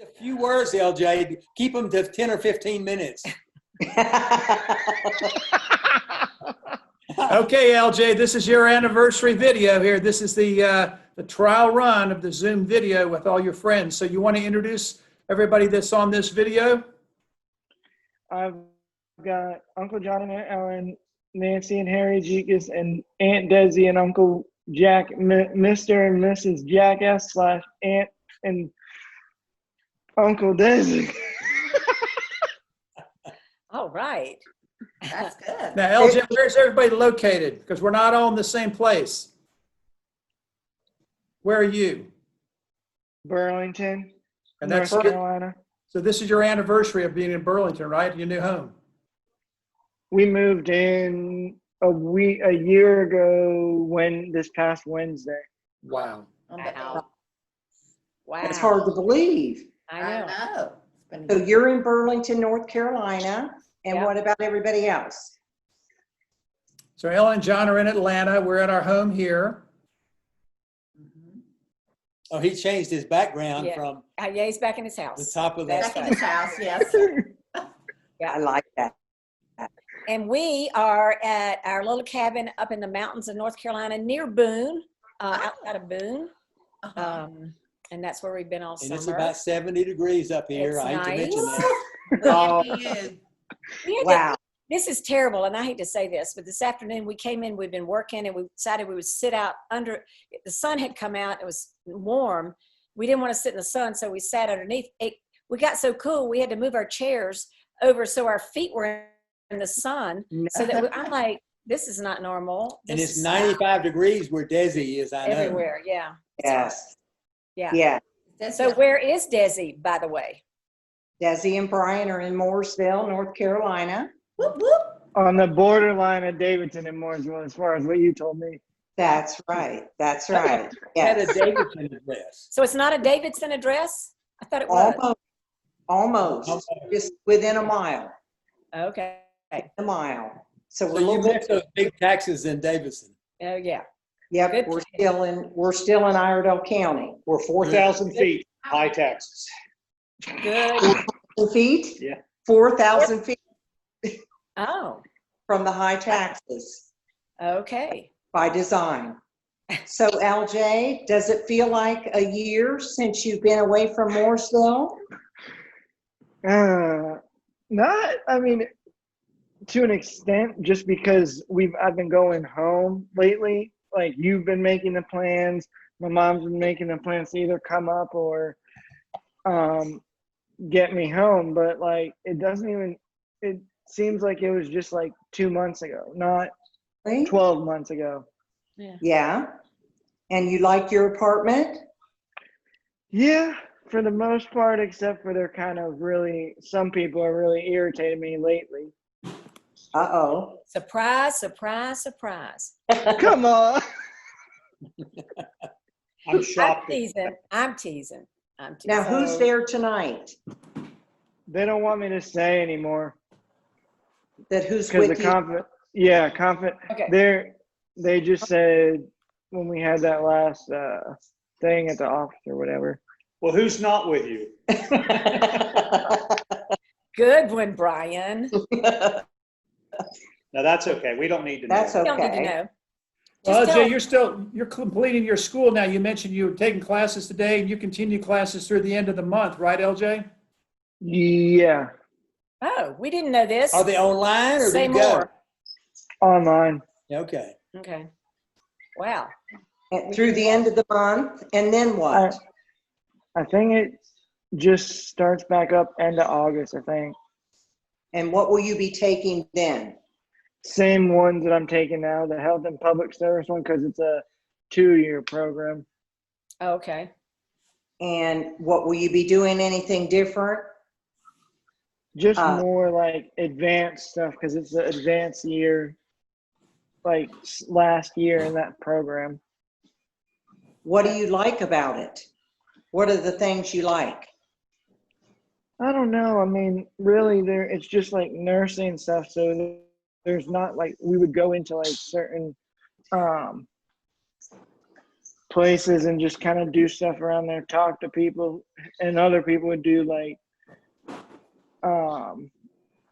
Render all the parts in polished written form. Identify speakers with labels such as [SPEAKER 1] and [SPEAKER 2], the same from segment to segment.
[SPEAKER 1] A few words, LJ. Keep them to 10 or 15 minutes.
[SPEAKER 2] Okay, LJ, this is your anniversary video here. This is the trial run of the Zoom video with all your friends. So you want to introduce everybody that's on this video?
[SPEAKER 3] I've got Uncle John and Aunt Ellen, Nancy and Harry Jekus, and Aunt Desi and Uncle Jack, Mr. and Mrs. Jackass / Aunt and Uncle Desi.
[SPEAKER 4] All right.
[SPEAKER 5] That's good.
[SPEAKER 2] Now, LJ, where's everybody located? Because we're not all in the same place. Where are you?
[SPEAKER 3] Burlington,
[SPEAKER 2] And
[SPEAKER 3] North
[SPEAKER 2] that's
[SPEAKER 3] Carolina.
[SPEAKER 2] so this is your anniversary of being in Burlington, right? Your new home.
[SPEAKER 3] We moved in a year ago this past Wednesday.
[SPEAKER 2] Wow.
[SPEAKER 4] Wow. Wow.
[SPEAKER 5] It's hard to believe.
[SPEAKER 4] I know.
[SPEAKER 5] So you're in Burlington, North Carolina, and
[SPEAKER 4] Yep.
[SPEAKER 5] what about everybody else?
[SPEAKER 2] So Ellen and John are in Atlanta. We're at our home here.
[SPEAKER 1] Oh, he changed his background
[SPEAKER 4] Yeah.
[SPEAKER 1] from
[SPEAKER 4] Yeah, he's back in his
[SPEAKER 1] the
[SPEAKER 4] house.
[SPEAKER 1] top of
[SPEAKER 4] That's
[SPEAKER 1] that.
[SPEAKER 5] Back in his house, yes. I like that.
[SPEAKER 4] And we are at our little cabin up in the mountains of North Carolina near Boone, outside of Boone. And that's where we've been all
[SPEAKER 1] And
[SPEAKER 4] summer.
[SPEAKER 1] it's about 70 degrees up here.
[SPEAKER 4] It's
[SPEAKER 1] I hate to
[SPEAKER 4] nice.
[SPEAKER 1] mention that.
[SPEAKER 4] We had to-
[SPEAKER 5] Wow.
[SPEAKER 4] this is terrible, and I hate to say this, but this afternoon we came in, we've been working, and we decided we would sit out under, the sun had come out, it was warm. We didn't want to sit in the sun, so we sat underneath. We got so cool, we had to move our chairs over so our feet were in the sun. So that I'm like, this is not normal.
[SPEAKER 1] And
[SPEAKER 4] This
[SPEAKER 1] it's
[SPEAKER 4] is
[SPEAKER 1] 95 degrees where Desi is, I know.
[SPEAKER 4] everywhere. Yeah.
[SPEAKER 5] Yes.
[SPEAKER 4] Yeah.
[SPEAKER 5] Yeah.
[SPEAKER 4] So where is Desi, by the way?
[SPEAKER 5] Desi and Brian are in Mooresville, North Carolina. Whoop, whoop.
[SPEAKER 3] On the borderline of Davidson and Mooresville, as far as what you told me.
[SPEAKER 5] That's right. That's right.
[SPEAKER 1] Had a
[SPEAKER 5] Yes.
[SPEAKER 1] Davidson address.
[SPEAKER 4] So it's not a Davidson address? I thought it was.
[SPEAKER 5] Almost. Just within a mile.
[SPEAKER 4] Okay.
[SPEAKER 5] A mile. So
[SPEAKER 1] So
[SPEAKER 5] we're a
[SPEAKER 1] you
[SPEAKER 5] little bit.
[SPEAKER 1] missed those big taxes in Davidson.
[SPEAKER 4] Oh, yeah.
[SPEAKER 5] Yep,
[SPEAKER 4] Good
[SPEAKER 5] we're still in Iredell County.
[SPEAKER 6] We're 4,000 feet, high taxes.
[SPEAKER 4] Good.
[SPEAKER 5] Feet?
[SPEAKER 6] Yeah.
[SPEAKER 5] 4,000 feet
[SPEAKER 4] Oh,
[SPEAKER 5] from the high taxes
[SPEAKER 4] okay.
[SPEAKER 5] by design. So LJ, does it feel like a year since you've been away from Mooresville?
[SPEAKER 3] Not, I mean, to an extent, just because I've been going home lately. Like, you've been making the plans, my mom's been making the plans to either come up or get me home. But like, it seems like it was just like 2 months ago, not
[SPEAKER 5] Right?
[SPEAKER 3] 12 months ago.
[SPEAKER 5] Yeah. And you like your apartment?
[SPEAKER 3] Yeah, for the most part, except for some people are really irritating me lately.
[SPEAKER 5] Uh-oh.
[SPEAKER 4] Surprise, surprise, surprise.
[SPEAKER 3] Come on.
[SPEAKER 6] I'm
[SPEAKER 4] I'm
[SPEAKER 6] shocked.
[SPEAKER 4] teasing. I'm teasing.
[SPEAKER 5] Now, who's there tonight?
[SPEAKER 3] They don't want me to say anymore
[SPEAKER 5] That who's
[SPEAKER 3] because
[SPEAKER 5] with
[SPEAKER 3] the
[SPEAKER 5] you?
[SPEAKER 4] Okay.
[SPEAKER 3] They just said when we had that last thing at the office or whatever.
[SPEAKER 6] Well, who's not with you?
[SPEAKER 4] Good one, Brian.
[SPEAKER 6] No, that's okay. We don't need to know.
[SPEAKER 5] That's
[SPEAKER 4] You don't need to
[SPEAKER 5] okay.
[SPEAKER 4] know.
[SPEAKER 2] Well,
[SPEAKER 4] Just
[SPEAKER 2] LJ,
[SPEAKER 4] tell-
[SPEAKER 2] you're completing your school now. You mentioned you were taking classes today and you continue classes through the end of the month, right, LJ?
[SPEAKER 3] Yeah,
[SPEAKER 4] Oh, we didn't know this.
[SPEAKER 1] Are they online or do
[SPEAKER 4] Say
[SPEAKER 1] you go?
[SPEAKER 4] more.
[SPEAKER 3] online.
[SPEAKER 1] Okay.
[SPEAKER 4] Okay. Wow.
[SPEAKER 5] And through the end of the month, and then what?
[SPEAKER 3] I think it just starts back up end of August, I think.
[SPEAKER 5] And what will you be taking then?
[SPEAKER 3] Same ones that I'm taking now, the health and public service one, because it's a 2-year program.
[SPEAKER 4] Okay.
[SPEAKER 5] And what will you be doing anything different?
[SPEAKER 3] Just more like advanced stuff, because it's an advanced year, like last year in that program.
[SPEAKER 5] What do you like about it? What are the things you like?
[SPEAKER 3] I don't know. I mean, really, it's just like nursing stuff. So there's not like we would go into like certain places and just kind of do stuff around there, talk to people, and other people would do like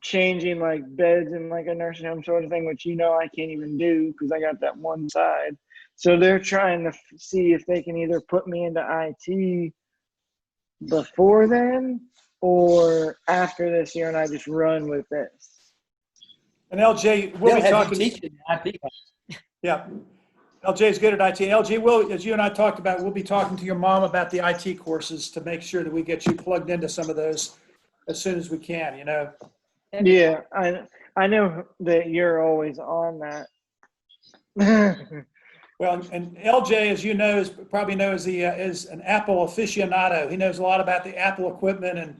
[SPEAKER 3] changing like beds in like a nursing home sort of thing, which I can't even do because I got that one side. So they're trying to see if they can either put me into IT before then or after this year, and I just run with this.
[SPEAKER 2] And LJ, we'll
[SPEAKER 1] They'll
[SPEAKER 2] be
[SPEAKER 1] have
[SPEAKER 2] talking.
[SPEAKER 1] you teaching IT.
[SPEAKER 2] Yeah. LJ is good at IT. LJ, as you and I talked about, we'll be talking to your mom about the IT courses to make sure that we get you plugged into some of those as soon as we can,
[SPEAKER 3] Yeah, I know that you're always on that.
[SPEAKER 2] Well, and LJ, as you know, probably knows he is an Apple aficionado. He knows a lot about the Apple equipment, and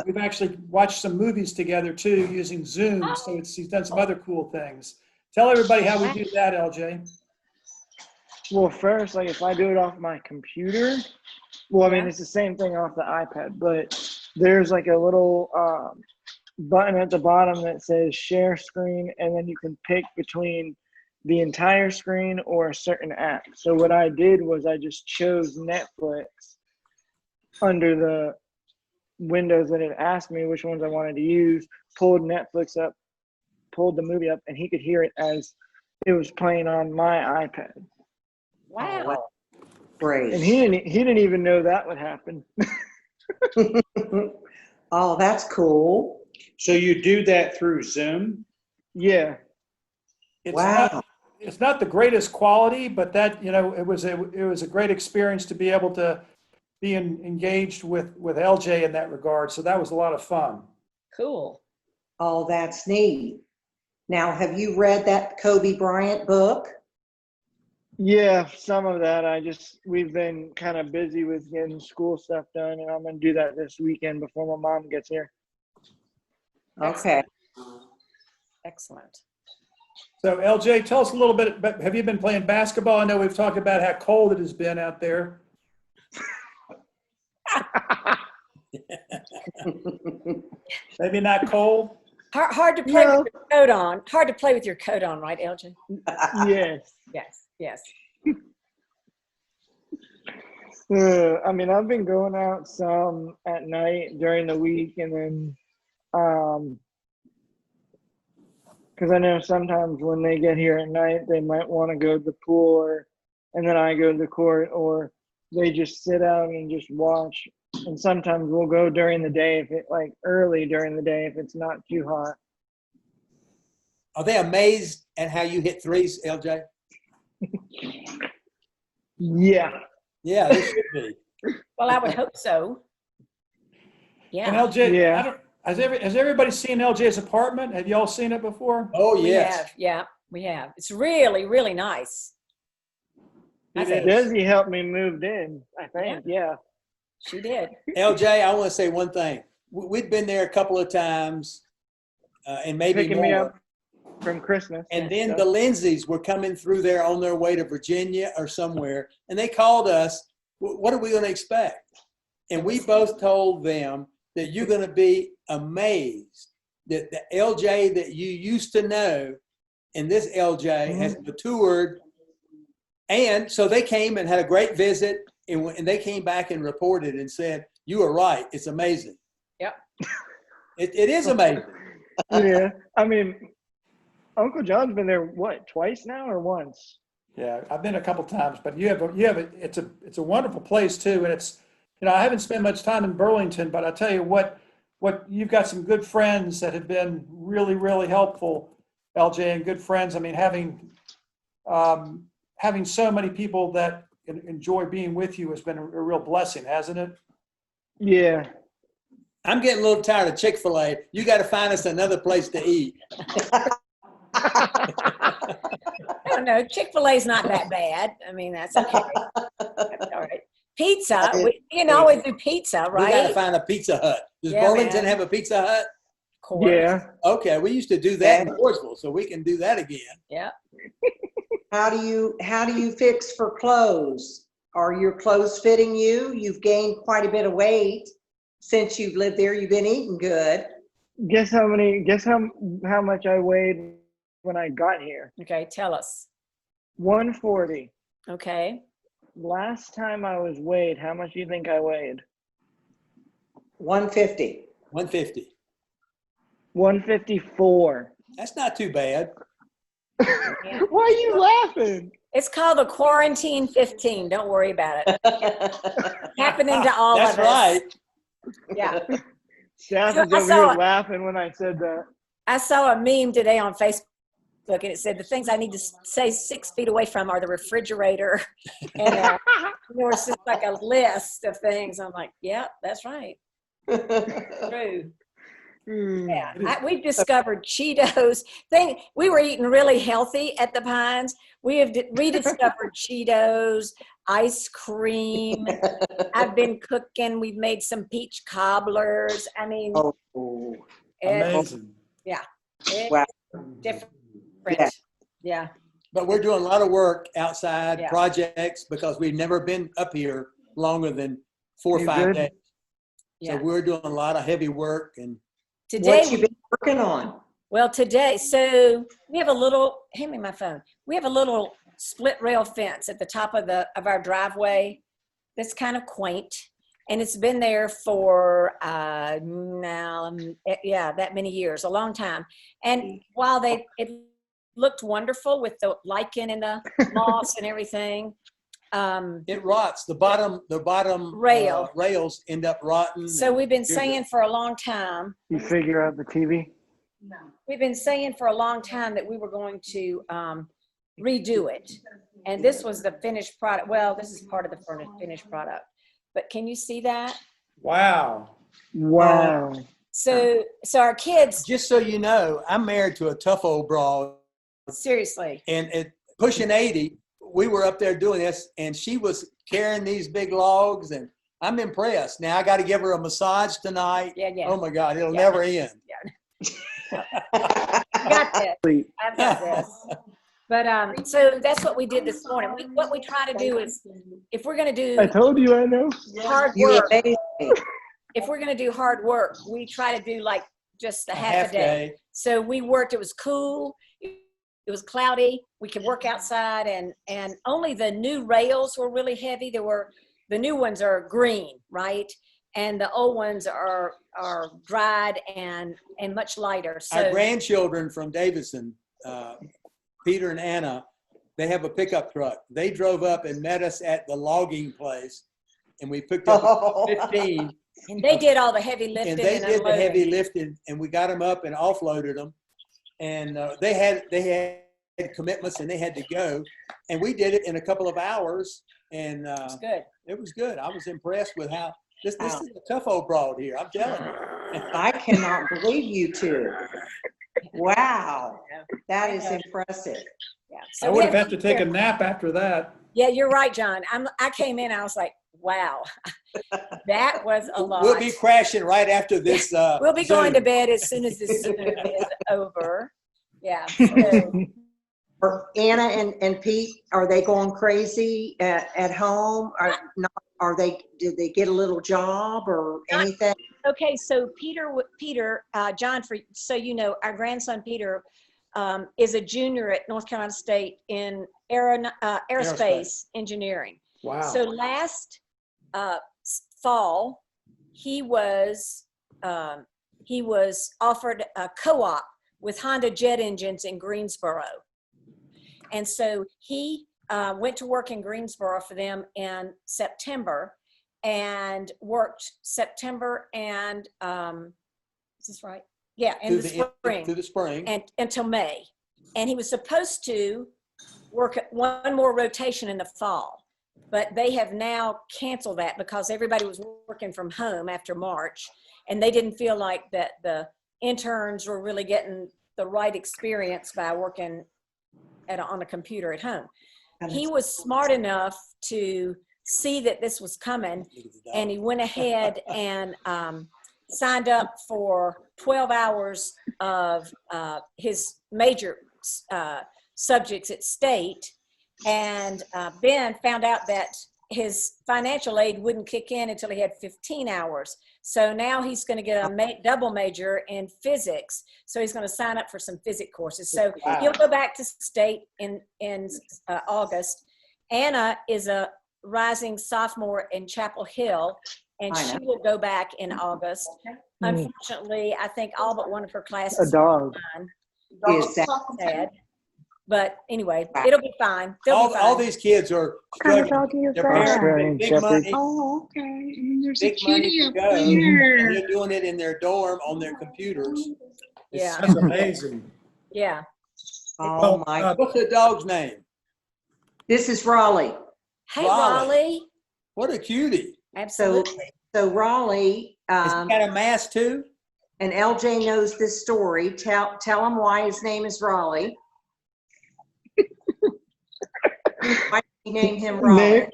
[SPEAKER 2] we've actually watched some movies together too using Zoom. So he's done some other cool things. Tell everybody how we do that, LJ.
[SPEAKER 3] Well, first, like if I do it off my computer, well, I mean, it's the same thing off the iPad, but there's like a little button at the bottom that says share screen, and then you can pick between the entire screen or a certain app. So what I did was I just chose Netflix under the windows that it asked me which ones I wanted to use, pulled Netflix up, pulled the movie up, and he could hear it as it was playing on my iPad.
[SPEAKER 4] Wow.
[SPEAKER 5] Great.
[SPEAKER 3] And he didn't even know that would happen.
[SPEAKER 5] Oh, that's cool.
[SPEAKER 6] So you do that through Zoom?
[SPEAKER 3] Yeah.
[SPEAKER 5] Wow.
[SPEAKER 2] It's not the greatest quality, but that, it was a great experience to be able to be engaged with LJ in that regard. So that was a lot of fun.
[SPEAKER 4] Cool.
[SPEAKER 5] Oh, that's neat. Now, have you read that Kobe Bryant book?
[SPEAKER 3] Yeah, some of that. We've been kind of busy with getting school stuff done, and I'm going to do that this weekend before my mom gets here.
[SPEAKER 5] Okay.
[SPEAKER 4] Excellent.
[SPEAKER 2] So LJ, tell us a little bit, have you been playing basketball? I know we've talked about how cold it has been out there. Maybe not cold?
[SPEAKER 4] Hard to play with your coat on. Hard to play with your coat on, right, Elgin?
[SPEAKER 3] Yes.
[SPEAKER 4] Yes.
[SPEAKER 3] I mean, I've been going out some at night during the week, and then because I know sometimes when they get here at night, they might want to go to the pool, and then I go to the court, or they just sit out and just watch. And sometimes we'll go during the day, early during the day, if it's not too hot.
[SPEAKER 1] Are they amazed at how you hit threes, LJ?
[SPEAKER 3] Yeah.
[SPEAKER 1] Yeah, they should be.
[SPEAKER 4] Well, I would hope so.
[SPEAKER 2] And
[SPEAKER 4] Yeah.
[SPEAKER 2] LJ,
[SPEAKER 3] Yeah.
[SPEAKER 2] has everybody seen LJ's apartment? Have you all seen it before?
[SPEAKER 1] Oh,
[SPEAKER 4] We
[SPEAKER 1] yes.
[SPEAKER 4] have. Yeah, we have. It's really, really nice. I
[SPEAKER 2] It
[SPEAKER 4] think
[SPEAKER 2] is.
[SPEAKER 3] Desi helped me move in, I think. Yeah.
[SPEAKER 4] she did.
[SPEAKER 1] LJ, I want to say one thing. We've been there a couple of times, and maybe
[SPEAKER 3] Picking
[SPEAKER 1] more.
[SPEAKER 3] me up from Christmas.
[SPEAKER 1] And then the Lindsays were coming through there on their way to Virginia or somewhere, and they called us, what are we going to expect? And we both told them that you're going to be amazed that the LJ that you used to know and this LJ has matured. And so they came and had a great visit, and they came back and reported and said, you were right. It's amazing.
[SPEAKER 4] Yep.
[SPEAKER 1] It is amazing.
[SPEAKER 3] Yeah. I mean, Uncle John's been there, twice now or once?
[SPEAKER 2] Yeah, I've been a couple times, but it's a wonderful place too. And it's, I haven't spent much time in Burlington, but I tell you what you've got some good friends that have been really, really helpful, LJ, and good friends. I mean, having so many people that enjoy being with you has been a real blessing, hasn't it?
[SPEAKER 3] Yeah.
[SPEAKER 1] I'm getting a little tired of Chick-fil-A. You got to find us another place to eat.
[SPEAKER 4] No, Chick-fil-A is not that bad. I mean, that's okay. That's all right. Pizza, we can always do pizza,
[SPEAKER 1] We got to
[SPEAKER 4] right?
[SPEAKER 1] find a Pizza Hut. Does
[SPEAKER 4] Yeah,
[SPEAKER 1] Burlington
[SPEAKER 4] man.
[SPEAKER 1] have a Pizza Hut?
[SPEAKER 4] Of course.
[SPEAKER 3] Yeah.
[SPEAKER 1] Okay, we used to do that in Mooresville, so we can do that again.
[SPEAKER 4] Yeah.
[SPEAKER 5] How do you fix for clothes? Are your clothes fitting you? You've gained quite a bit of weight since you've lived there. You've been eating good.
[SPEAKER 3] Guess how much I weighed when I got here?
[SPEAKER 4] Okay, tell us.
[SPEAKER 3] 140.
[SPEAKER 4] Okay.
[SPEAKER 3] last time I was weighed, how much do you think I weighed?
[SPEAKER 5] 150.
[SPEAKER 1] 150.
[SPEAKER 3] 154.
[SPEAKER 1] That's not too bad.
[SPEAKER 4] Yeah.
[SPEAKER 3] Why are you laughing?
[SPEAKER 4] It's called the Quarantine 15. Don't worry about it. Happening to all
[SPEAKER 1] That's
[SPEAKER 4] of us.
[SPEAKER 1] right.
[SPEAKER 4] Yeah.
[SPEAKER 3] Staff
[SPEAKER 4] So
[SPEAKER 3] is
[SPEAKER 4] I
[SPEAKER 3] over
[SPEAKER 4] saw
[SPEAKER 3] here
[SPEAKER 4] it.
[SPEAKER 3] laughing when I said that.
[SPEAKER 4] I saw a meme today on Facebook, and it said the things I need to stay 6 feet away from are the refrigerator, and there was just like a list of things. I'm like, yeah, that's right. True. Yeah, we've discovered Cheetos. We were eating really healthy at the Pines. We have rediscovered Cheetos, ice cream. I've been cooking. We've made some peach cobblers. I mean,
[SPEAKER 5] Oh,
[SPEAKER 4] it's
[SPEAKER 2] Amazing.
[SPEAKER 5] wow.
[SPEAKER 4] different.
[SPEAKER 5] Yeah.
[SPEAKER 4] Yeah.
[SPEAKER 1] But we're doing a lot of work outside
[SPEAKER 4] Yeah.
[SPEAKER 1] projects because we've never been up here longer than 4 or
[SPEAKER 3] You
[SPEAKER 1] 5
[SPEAKER 3] good?
[SPEAKER 1] days.
[SPEAKER 4] Yeah.
[SPEAKER 1] So we're doing a lot of heavy work and
[SPEAKER 4] Today,
[SPEAKER 5] What you been working on?
[SPEAKER 4] well, today, so we have a little, hand me my phone. We have a little split rail fence at the top of our driveway that's kind of quaint. And it's been there for that many years, a long time. And while it looked wonderful with the lichen and the moss and everything,
[SPEAKER 1] it rots. The bottom
[SPEAKER 4] Rail.
[SPEAKER 1] rails end up rotten.
[SPEAKER 4] so
[SPEAKER 1] and
[SPEAKER 4] we've been
[SPEAKER 1] you're
[SPEAKER 4] saying for a long time,
[SPEAKER 3] You figure out the TV?
[SPEAKER 4] we've been saying for a long time that we were going to redo it. And this was the finished product. Well, this is part of the finished product. But can you see that?
[SPEAKER 2] Wow.
[SPEAKER 3] Wow.
[SPEAKER 4] So our kids,
[SPEAKER 1] Just so you know, I'm married to a tough old broad,
[SPEAKER 4] seriously,
[SPEAKER 1] and at pushing 80, we were up there doing this, and she was carrying these big logs, and I'm impressed. Now I got to give her a massage tonight.
[SPEAKER 4] yeah.
[SPEAKER 1] Oh my God, it'll
[SPEAKER 4] Yeah.
[SPEAKER 1] never end.
[SPEAKER 4] I got this. I've got this. But so that's what we did this morning. What we try to do is, if we're going to
[SPEAKER 3] I
[SPEAKER 4] do
[SPEAKER 3] told you I know.
[SPEAKER 4] hard
[SPEAKER 5] You
[SPEAKER 4] work,
[SPEAKER 5] amaze me.
[SPEAKER 4] if we're going to do hard work, we try to do like just a half a day.
[SPEAKER 1] day.
[SPEAKER 4] So we worked. It was cool. It was cloudy. We could work outside, and only the new rails were really heavy. The new ones are green, right? And the old ones are dried and much lighter. So
[SPEAKER 1] Our grandchildren from Davidson, Peter and Anna, they have a pickup truck. They drove up and met us at the logging place, and we picked up
[SPEAKER 5] Oh.
[SPEAKER 1] 15.
[SPEAKER 4] and they did all the heavy lifting
[SPEAKER 1] And they
[SPEAKER 4] and
[SPEAKER 1] did the
[SPEAKER 4] unloading.
[SPEAKER 1] heavy lifting, and we got them up and offloaded them. And they had commitments, and they had to go. And we did it in a couple of hours, and
[SPEAKER 4] It's good.
[SPEAKER 1] it was good. I was impressed with how this is a tough old broad here. I'm telling you.
[SPEAKER 5] I cannot believe you two. Wow. That is impressive.
[SPEAKER 4] Yeah.
[SPEAKER 2] I
[SPEAKER 4] So
[SPEAKER 2] would
[SPEAKER 4] we
[SPEAKER 2] have had to
[SPEAKER 4] be
[SPEAKER 2] take a
[SPEAKER 4] careful.
[SPEAKER 2] nap after that.
[SPEAKER 4] Yeah, you're right, John. I came in, I was like, wow, that was a lot.
[SPEAKER 1] We'll be crashing right after this.
[SPEAKER 4] We'll be going to
[SPEAKER 1] Zoom.
[SPEAKER 4] bed as soon as this Zoom is over. Yeah. So,
[SPEAKER 5] Are Anna and Pete, are they going crazy at home? Did they get a little job or anything?
[SPEAKER 4] okay, so Peter, John, so you know, our grandson Peter is a junior at North Carolina State in aerospace engineering.
[SPEAKER 2] Wow.
[SPEAKER 4] So last fall, he was offered a co-op with Honda jet engines in Greensboro. And so he went to work in Greensboro for them in September and worked September and, is this right? Yeah, in the spring.
[SPEAKER 1] Through the spring.
[SPEAKER 4] And until May. And he was supposed to work at one more rotation in the fall, but they have now canceled that because everybody was working from home after March, and they didn't feel like that the interns were really getting the right experience by working on a computer at home. He was smart enough to see that this was coming, and he went ahead and signed up for 12 hours of his major subjects at state, and Ben found out that his financial aid wouldn't kick in until he had 15 hours. So now he's going to get a double major in physics. So he's going to sign up for some physics courses. So he'll go back to state in August. Anna is a rising sophomore in Chapel Hill, and
[SPEAKER 5] I
[SPEAKER 4] she
[SPEAKER 5] know.
[SPEAKER 4] will go back in August. Unfortunately, I think all but one of her
[SPEAKER 3] A
[SPEAKER 4] classes
[SPEAKER 3] dog.
[SPEAKER 4] are online.
[SPEAKER 5] Is that
[SPEAKER 4] Sad. But anyway,
[SPEAKER 5] Wow.
[SPEAKER 4] it'll be fine. They'll be
[SPEAKER 1] All
[SPEAKER 4] fine.
[SPEAKER 1] these kids are
[SPEAKER 7] What kind of
[SPEAKER 1] struggling.
[SPEAKER 7] dog is
[SPEAKER 1] Their
[SPEAKER 7] that?
[SPEAKER 1] parents
[SPEAKER 3] Australian
[SPEAKER 1] get big
[SPEAKER 3] Shepherd.
[SPEAKER 1] money,
[SPEAKER 7] Oh, okay. And there's a
[SPEAKER 1] big money
[SPEAKER 7] kitty
[SPEAKER 1] to
[SPEAKER 7] up
[SPEAKER 1] go,
[SPEAKER 7] there.
[SPEAKER 1] and they're doing it in their dorm on their computers.
[SPEAKER 4] Yeah.
[SPEAKER 2] That's amazing.
[SPEAKER 4] Yeah.
[SPEAKER 5] Oh
[SPEAKER 2] Well,
[SPEAKER 5] my,
[SPEAKER 1] What's the dog's name?
[SPEAKER 5] this is Raleigh.
[SPEAKER 4] Hey,
[SPEAKER 1] Raleigh.
[SPEAKER 4] Raleigh.
[SPEAKER 1] What a cutie.
[SPEAKER 4] Absolutely.
[SPEAKER 5] So Raleigh,
[SPEAKER 1] Has he got a mask too?
[SPEAKER 5] and LJ knows this story. Tell him why his name is Raleigh. Why did you name him Raleigh?
[SPEAKER 3] Nick?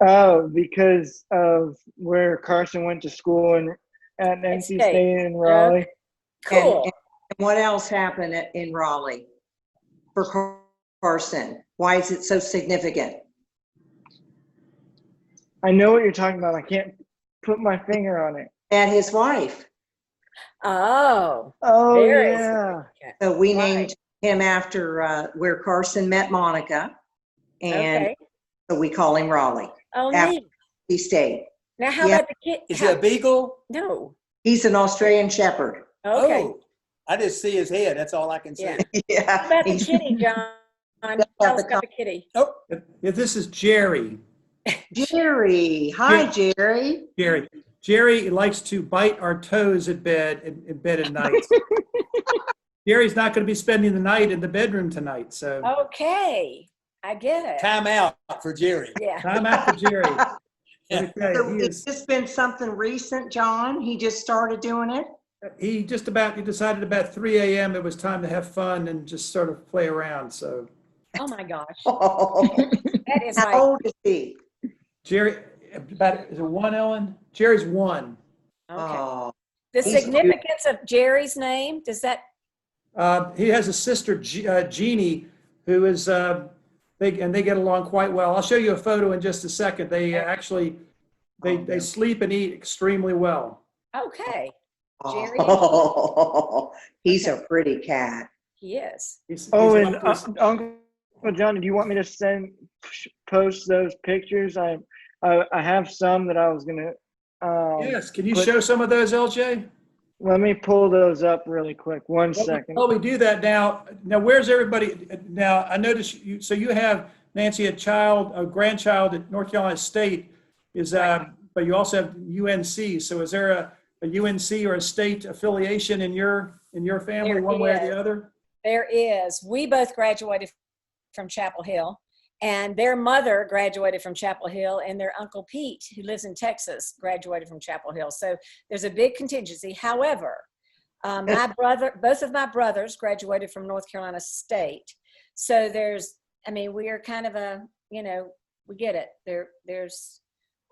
[SPEAKER 3] Oh, because of where Carson went to school and at NC
[SPEAKER 4] State.
[SPEAKER 3] State in Raleigh.
[SPEAKER 4] Cool.
[SPEAKER 5] And what else happened in Raleigh for Carson? Why is it so significant?
[SPEAKER 3] I know what you're talking about. I can't put my finger on it.
[SPEAKER 5] And his wife.
[SPEAKER 4] Oh,
[SPEAKER 3] Oh,
[SPEAKER 4] Very
[SPEAKER 3] yeah.
[SPEAKER 5] So we
[SPEAKER 4] Right.
[SPEAKER 5] named him after where Carson met Monica. And
[SPEAKER 4] okay.
[SPEAKER 5] so we call him Raleigh.
[SPEAKER 4] Oh,
[SPEAKER 5] After
[SPEAKER 4] neat.
[SPEAKER 5] he stayed.
[SPEAKER 4] Now, how
[SPEAKER 5] Yeah.
[SPEAKER 4] about the kid?
[SPEAKER 1] Is he a beagle?
[SPEAKER 4] No.
[SPEAKER 5] He's an Australian Shepherd.
[SPEAKER 4] Okay.
[SPEAKER 1] Oh, I just see his head. That's all I can see.
[SPEAKER 4] Yeah.
[SPEAKER 5] Yeah.
[SPEAKER 4] How about the
[SPEAKER 5] he's-
[SPEAKER 4] kitty, John? Tell us about the kitty.
[SPEAKER 1] Oh,
[SPEAKER 2] Yeah, this is Jerry.
[SPEAKER 5] Jerry. Hi, Jerry.
[SPEAKER 2] Jerry. Jerry likes to bite our toes in bed at night. Jerry's not going to be spending the night in the bedroom tonight, so
[SPEAKER 4] Okay. I get it.
[SPEAKER 1] time out for Jerry.
[SPEAKER 4] Yeah.
[SPEAKER 2] time out for Jerry. Okay,
[SPEAKER 5] So
[SPEAKER 2] he
[SPEAKER 5] it's
[SPEAKER 2] is.
[SPEAKER 5] just been something recent, John? He just started doing it?
[SPEAKER 2] He decided about 3 a.m. it was time to have fun and just sort of play around. So
[SPEAKER 4] Oh my gosh.
[SPEAKER 5] How
[SPEAKER 4] That is like,
[SPEAKER 5] old is he?
[SPEAKER 2] Jerry, is it 1, Ellen? Jerry's 1.
[SPEAKER 4] okay.
[SPEAKER 5] Oh,
[SPEAKER 4] The
[SPEAKER 5] he's
[SPEAKER 4] significance of Jerry's name, does that,
[SPEAKER 2] He has a sister, Jeannie, who is they get along quite well. I'll show you a photo in just a second. They actually they sleep and eat extremely well.
[SPEAKER 4] okay, Jerry.
[SPEAKER 5] oh. He's a pretty cat.
[SPEAKER 4] he is.
[SPEAKER 3] Oh,
[SPEAKER 2] He's
[SPEAKER 3] and
[SPEAKER 2] off to-
[SPEAKER 3] Uncle John, do you want me to post those pictures? I have some that I was gonna.
[SPEAKER 2] yes, can you
[SPEAKER 3] but-
[SPEAKER 2] show some of those, LJ?
[SPEAKER 3] Let me pull those up really quick. One
[SPEAKER 2] Well,
[SPEAKER 3] second.
[SPEAKER 2] while we do that now, where's everybody? Now, I noticed you, so you have, Nancy, a grandchild at North Carolina State is, but you also have UNC. So is there a UNC or a state affiliation in your family,
[SPEAKER 4] There
[SPEAKER 2] one way or
[SPEAKER 4] is.
[SPEAKER 2] the other?
[SPEAKER 4] There is. We both graduated from Chapel Hill, and their mother graduated from Chapel Hill, and their Uncle Pete, who lives in Texas, graduated from Chapel Hill. So there's a big contingency. However, both of my brothers graduated from North Carolina State. So we are kind of we get it. There's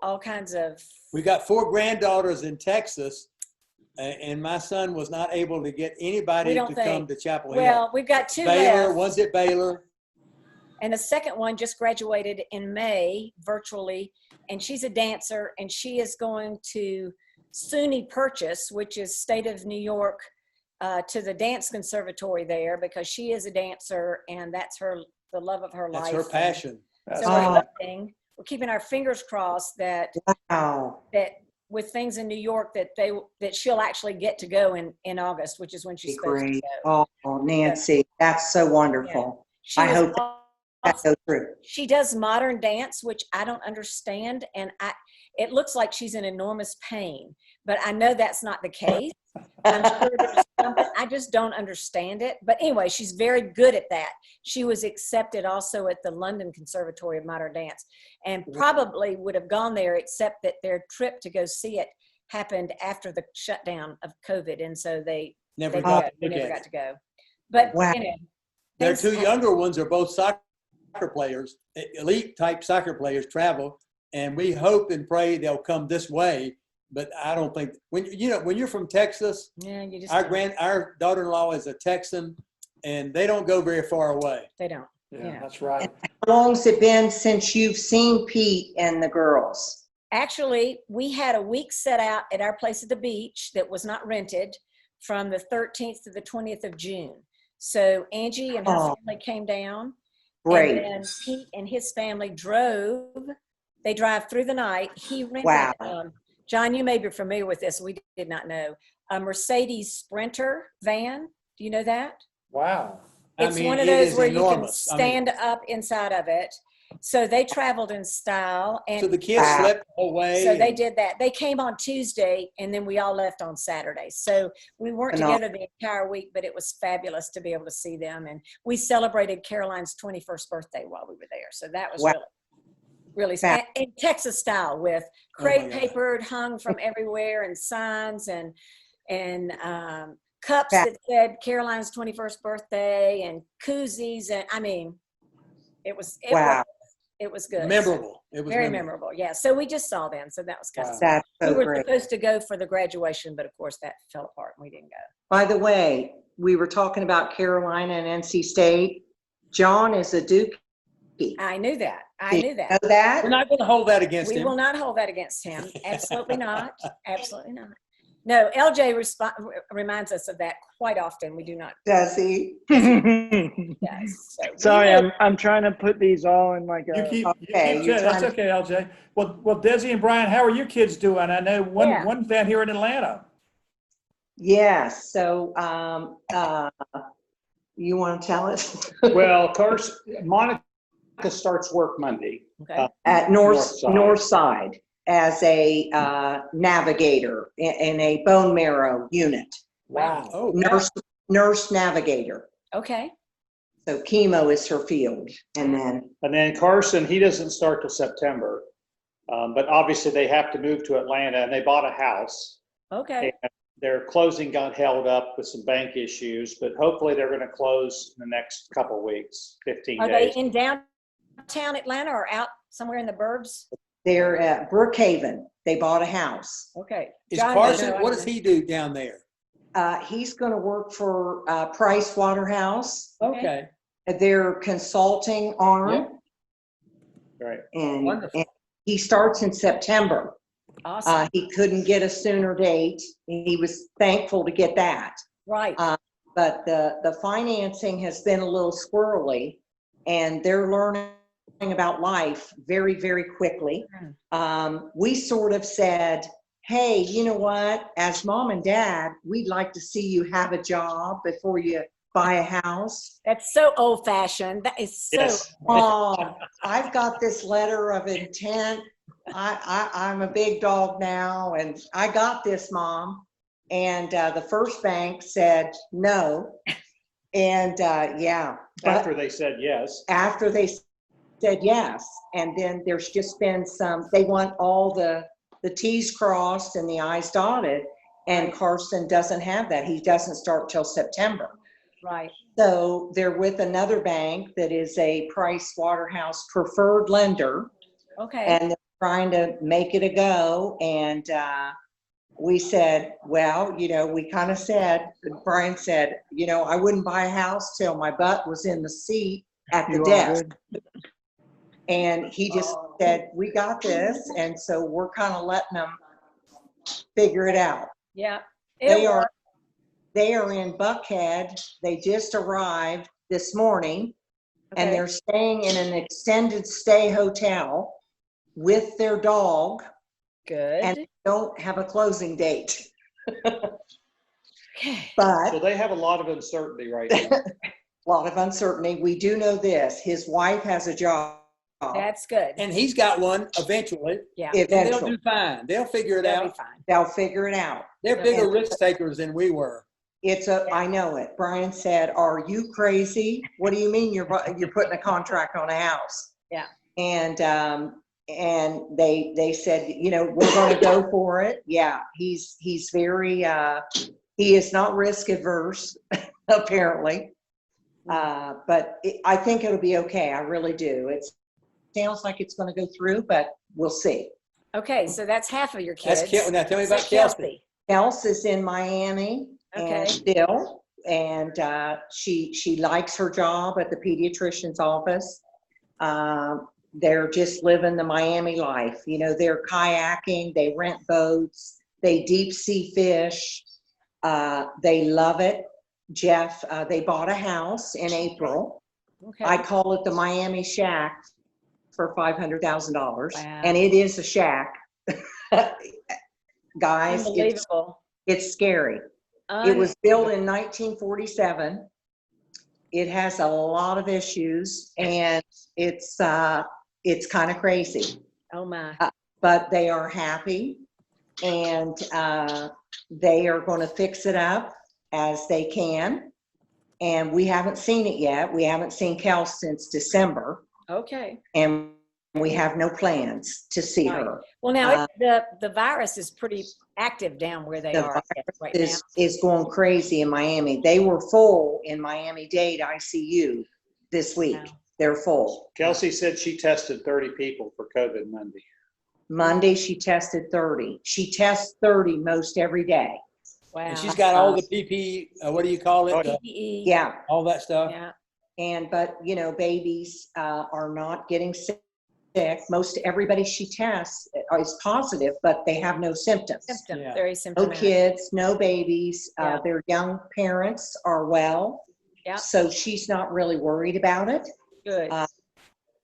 [SPEAKER 4] all kinds of,
[SPEAKER 1] We got 4 granddaughters in Texas, and my son was not able to get anybody
[SPEAKER 4] We
[SPEAKER 1] to
[SPEAKER 4] don't
[SPEAKER 1] come
[SPEAKER 4] think.
[SPEAKER 1] to Chapel Hill.
[SPEAKER 4] well, we've got 2
[SPEAKER 1] Baylor,
[SPEAKER 4] left.
[SPEAKER 1] one's at Baylor.
[SPEAKER 4] And the second one just graduated in May virtually, and she's a dancer, and she is going to SUNY Purchase, which is state of New York, to the dance conservatory there, because she is a dancer, and that's the love of her
[SPEAKER 1] That's
[SPEAKER 4] life.
[SPEAKER 1] her passion.
[SPEAKER 4] So
[SPEAKER 5] Oh.
[SPEAKER 4] we're keeping our fingers crossed that
[SPEAKER 5] Wow.
[SPEAKER 4] with things in New York that she'll actually get to go in August, which is when she's
[SPEAKER 5] Be
[SPEAKER 4] supposed
[SPEAKER 5] great.
[SPEAKER 4] to go.
[SPEAKER 5] Oh, Nancy, that's so wonderful.
[SPEAKER 4] She
[SPEAKER 5] I
[SPEAKER 4] was
[SPEAKER 5] hope that goes through.
[SPEAKER 4] She does modern dance, which I don't understand, and it looks like she's in enormous pain, but I know that's not the case. I'm sure there's something, I just don't understand it. But anyway, she's very good at that. She was accepted also at the London Conservatory of Modern Dance, and probably would have gone there, except that their trip to go see it happened after the shutdown of COVID, and so they
[SPEAKER 1] Never
[SPEAKER 4] never
[SPEAKER 1] got to look
[SPEAKER 4] got
[SPEAKER 1] at
[SPEAKER 4] to
[SPEAKER 1] it.
[SPEAKER 4] go. But
[SPEAKER 5] Wow.
[SPEAKER 1] Their
[SPEAKER 4] things
[SPEAKER 1] 2
[SPEAKER 4] happen.
[SPEAKER 1] younger ones are both soccer players, elite type soccer players, travel, and we hope and pray they'll come this way. But I don't think when you're from Texas,
[SPEAKER 4] Yeah, you just
[SPEAKER 1] our daughter-in-law is a Texan, and they don't go very far away.
[SPEAKER 4] they don't.
[SPEAKER 2] Yeah,
[SPEAKER 4] Yeah.
[SPEAKER 2] that's right.
[SPEAKER 5] How long's it been since you've seen Pete and the girls?
[SPEAKER 4] Actually, we had a week set out at our place at the beach that was not rented from the 13th to the 20th of June. So Angie and her
[SPEAKER 5] Oh.
[SPEAKER 4] family came down.
[SPEAKER 5] Great.
[SPEAKER 4] And then Pete and his family drove They drive through the night. He rented,
[SPEAKER 5] Wow.
[SPEAKER 4] John, you may be familiar with this. We did not know. A Mercedes Sprinter van. Do you know that?
[SPEAKER 2] Wow.
[SPEAKER 1] I
[SPEAKER 4] It's
[SPEAKER 1] mean,
[SPEAKER 4] one of
[SPEAKER 1] it
[SPEAKER 4] those
[SPEAKER 1] is
[SPEAKER 4] where you can
[SPEAKER 1] enormous. I mean,
[SPEAKER 4] stand up inside of it. So they traveled in style,
[SPEAKER 1] so
[SPEAKER 4] and
[SPEAKER 1] the kids
[SPEAKER 5] Wow.
[SPEAKER 1] slept the whole way.
[SPEAKER 4] so they
[SPEAKER 1] and-
[SPEAKER 4] did that. They came on Tuesday, and then we all left on Saturday. So we weren't
[SPEAKER 5] Phenomenal.
[SPEAKER 4] together the entire week, but it was fabulous to be able to see them. And we celebrated Caroline's 21st birthday while we were there. So that was
[SPEAKER 5] Wow.
[SPEAKER 4] really
[SPEAKER 5] Fab.
[SPEAKER 4] in Texas style, with
[SPEAKER 1] Oh my
[SPEAKER 4] crepe
[SPEAKER 1] God.
[SPEAKER 4] papered hung from everywhere, and signs and cups
[SPEAKER 5] Fab.
[SPEAKER 4] that said Caroline's 21st birthday, and koozies, and I mean,
[SPEAKER 5] Wow.
[SPEAKER 4] it was good.
[SPEAKER 1] Memorable. It was
[SPEAKER 4] Very memorable. Yeah. So we just saw them. So that was kind
[SPEAKER 2] Wow.
[SPEAKER 4] of.
[SPEAKER 5] That's
[SPEAKER 4] We
[SPEAKER 5] so
[SPEAKER 4] were
[SPEAKER 5] great.
[SPEAKER 4] supposed to go for the graduation, but of course that fell apart and we didn't go.
[SPEAKER 5] By the way, we were talking about Carolina and NC State. John is a Duke.
[SPEAKER 4] I knew that. I
[SPEAKER 5] Did
[SPEAKER 4] knew
[SPEAKER 5] you
[SPEAKER 4] that.
[SPEAKER 5] know that?
[SPEAKER 1] We're not going to hold that against
[SPEAKER 4] We
[SPEAKER 1] him.
[SPEAKER 4] will not hold that against him. Absolutely not. Absolutely not. No, LJ reminds us of that quite often. We do not.
[SPEAKER 5] Does he?
[SPEAKER 4] Yes. So we
[SPEAKER 3] Sorry,
[SPEAKER 4] know-
[SPEAKER 3] I'm trying to put these all in like
[SPEAKER 2] You
[SPEAKER 3] a.
[SPEAKER 2] keep,
[SPEAKER 5] Okay, you're
[SPEAKER 2] that's
[SPEAKER 5] trying-
[SPEAKER 2] okay, LJ. Well, Desi and Brian, how are your kids doing? I know
[SPEAKER 4] Yeah.
[SPEAKER 2] one's down here in Atlanta.
[SPEAKER 5] Yes, so, you want to tell us?
[SPEAKER 6] Well, Monica starts work Monday.
[SPEAKER 4] Okay.
[SPEAKER 5] At
[SPEAKER 6] North side.
[SPEAKER 5] North Side as a navigator in a bone marrow unit,
[SPEAKER 2] Wow.
[SPEAKER 1] Oh, wow.
[SPEAKER 5] nurse navigator.
[SPEAKER 4] Okay.
[SPEAKER 5] So chemo is her field. And then,
[SPEAKER 6] And then Carson, he doesn't start till September. But obviously they have to move to Atlanta and they bought a house.
[SPEAKER 4] Okay.
[SPEAKER 6] And their closing got held up with some bank issues, but hopefully they're going to close in the next couple of weeks, 15
[SPEAKER 4] Are they
[SPEAKER 6] days.
[SPEAKER 4] in downtown Atlanta or out somewhere in the burbs?
[SPEAKER 5] they're at Brookhaven. They bought a house.
[SPEAKER 4] Okay.
[SPEAKER 1] Is
[SPEAKER 4] John,
[SPEAKER 1] Carson,
[SPEAKER 4] no, I
[SPEAKER 1] what
[SPEAKER 4] don't
[SPEAKER 1] does
[SPEAKER 4] know.
[SPEAKER 1] he do down there?
[SPEAKER 5] He's going to work for Price Waterhouse,
[SPEAKER 1] Okay.
[SPEAKER 5] their consulting arm.
[SPEAKER 6] Right.
[SPEAKER 5] And,
[SPEAKER 1] Wonderful.
[SPEAKER 5] and he starts in September.
[SPEAKER 4] Awesome.
[SPEAKER 5] He couldn't get a sooner date. He was thankful to get that.
[SPEAKER 4] Right.
[SPEAKER 5] But the financing has been a little squirrely, and they're learning about life very, very quickly. We sort of said, hey, you know what? As mom and dad, we'd like to see you have a job before you buy a house.
[SPEAKER 4] That's so old fashioned. That is so.
[SPEAKER 6] Yes.
[SPEAKER 5] Mom, I've got this letter of intent. I'm a big dog now, and I got this, Mom. And the first bank said no. And yeah, but
[SPEAKER 6] After they said yes.
[SPEAKER 5] after they said yes, and then there's just been some, they want all the T's crossed and the I's dotted, and Carson doesn't have that. He doesn't start till September.
[SPEAKER 4] Right.
[SPEAKER 5] So they're with another bank that is a Price Waterhouse preferred lender,
[SPEAKER 4] Okay.
[SPEAKER 5] and they're trying to make it a go. And we said, well, you know, we kind of said, Brian said, you know, I wouldn't buy a house till my butt was in the seat at the
[SPEAKER 3] You all
[SPEAKER 5] desk.
[SPEAKER 3] good?
[SPEAKER 5] And he just said, we got this. And so we're kind of letting them figure it out.
[SPEAKER 4] Yeah.
[SPEAKER 5] They
[SPEAKER 4] It'll
[SPEAKER 5] are,
[SPEAKER 4] work.
[SPEAKER 5] they are in Buckhead. They just arrived this morning, and
[SPEAKER 4] Okay.
[SPEAKER 5] they're staying in an extended stay hotel with their dog, and
[SPEAKER 4] Good.
[SPEAKER 5] don't have a closing date.
[SPEAKER 4] Okay.
[SPEAKER 5] But
[SPEAKER 6] So they have a lot of uncertainty right now.
[SPEAKER 5] a lot of uncertainty. We do know this, his wife has a job.
[SPEAKER 4] That's good.
[SPEAKER 1] And he's got one eventually.
[SPEAKER 4] Yeah.
[SPEAKER 5] If-
[SPEAKER 1] They'll
[SPEAKER 5] Eventually.
[SPEAKER 1] do fine. They'll figure it
[SPEAKER 4] They'll be
[SPEAKER 1] out.
[SPEAKER 4] fine.
[SPEAKER 5] They'll figure it out.
[SPEAKER 1] They're bigger risk takers than we were.
[SPEAKER 5] I know it. Brian said, are you crazy? What do you mean you're putting a contract on a house?
[SPEAKER 4] Yeah.
[SPEAKER 5] And they said, you know, we're going to go for it. Yeah. He's very, he is not risk averse, apparently. But I think it'll be okay. I really do. It sounds like it's going to go through, but we'll see.
[SPEAKER 4] Okay. So that's half of your kids.
[SPEAKER 1] That's Now tell me
[SPEAKER 4] So
[SPEAKER 1] about Kelsey.
[SPEAKER 5] Else is in Miami and
[SPEAKER 4] Okay.
[SPEAKER 5] still, and she likes her job at the pediatrician's office. They're just living the Miami life. You know, they're kayaking, they rent boats, they deep sea fish. They love it. Jeff, they bought a house in April.
[SPEAKER 4] Okay.
[SPEAKER 5] I call it the Miami Shack for $500,000.
[SPEAKER 4] Wow.
[SPEAKER 5] And it is a shack. Guys,
[SPEAKER 4] Unbelievable.
[SPEAKER 5] it's scary. It was built in 1947. It has a lot of issues, and it's kind of crazy.
[SPEAKER 4] Oh my.
[SPEAKER 5] But they are happy, and they are going to fix it up as they can. And we haven't seen it yet. We haven't seen Kel since December,
[SPEAKER 4] Okay.
[SPEAKER 5] and we have no plans to see
[SPEAKER 4] Right.
[SPEAKER 5] her.
[SPEAKER 4] Well, now the virus is pretty active down where they
[SPEAKER 5] The
[SPEAKER 4] are right now.
[SPEAKER 5] Is going crazy in Miami. They were full in Miami-Dade ICU this week.
[SPEAKER 4] Wow.
[SPEAKER 5] They're full.
[SPEAKER 6] Kelsey said she tested 30 people for COVID Monday.
[SPEAKER 5] Monday, she tested 30. She tests 30 most every day.
[SPEAKER 4] Wow.
[SPEAKER 1] And she's got all the PP, what do you call it?
[SPEAKER 4] PPE.
[SPEAKER 5] Yeah.
[SPEAKER 1] All that stuff.
[SPEAKER 4] Yeah.
[SPEAKER 5] But babies are not getting sick. Most everybody she tests is positive, but they have no symptoms.
[SPEAKER 4] Symptom,
[SPEAKER 1] Yeah.
[SPEAKER 4] very
[SPEAKER 5] No
[SPEAKER 4] symptomatic.
[SPEAKER 5] kids, no babies.
[SPEAKER 4] Yeah.
[SPEAKER 5] Their young parents are well.
[SPEAKER 4] Yeah.
[SPEAKER 5] So she's not really worried about it.
[SPEAKER 4] Good.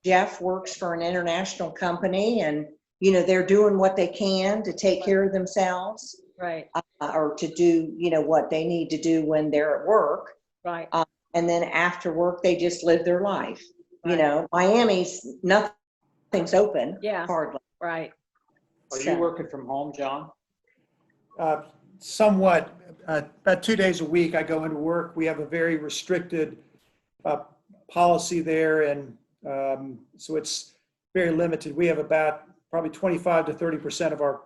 [SPEAKER 5] Jeff works for an international company, and they're doing what they can to take care of themselves,
[SPEAKER 4] Right.
[SPEAKER 5] or to do what they need to do when they're at work.
[SPEAKER 4] Right.
[SPEAKER 5] And then after work, they just live their life.
[SPEAKER 4] Right.
[SPEAKER 5] Miami's nothing's open.
[SPEAKER 4] Yeah.
[SPEAKER 5] Hardly.
[SPEAKER 4] Right.
[SPEAKER 6] Are
[SPEAKER 5] So-
[SPEAKER 6] you working from home, John?
[SPEAKER 2] Somewhat, about 2 days a week, I go into work. We have a very restricted policy there, and so it's very limited. We have about probably 25 to 30% of our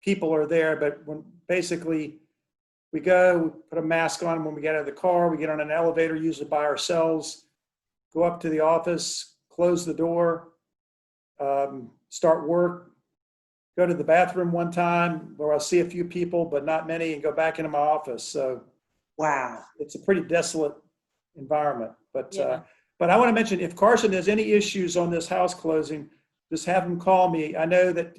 [SPEAKER 2] people are there, but when basically we go, we put a mask on when we get out of the car, we get on an elevator, usually by ourselves, go up to the office, close the door, start work, go to the bathroom one time where I'll see a few people, but not many, and go back into my office. So
[SPEAKER 5] Wow.
[SPEAKER 2] it's a pretty desolate environment. But
[SPEAKER 4] Yeah.
[SPEAKER 2] but I want to mention, if Carson has any issues on this house closing, just have him call me. I know that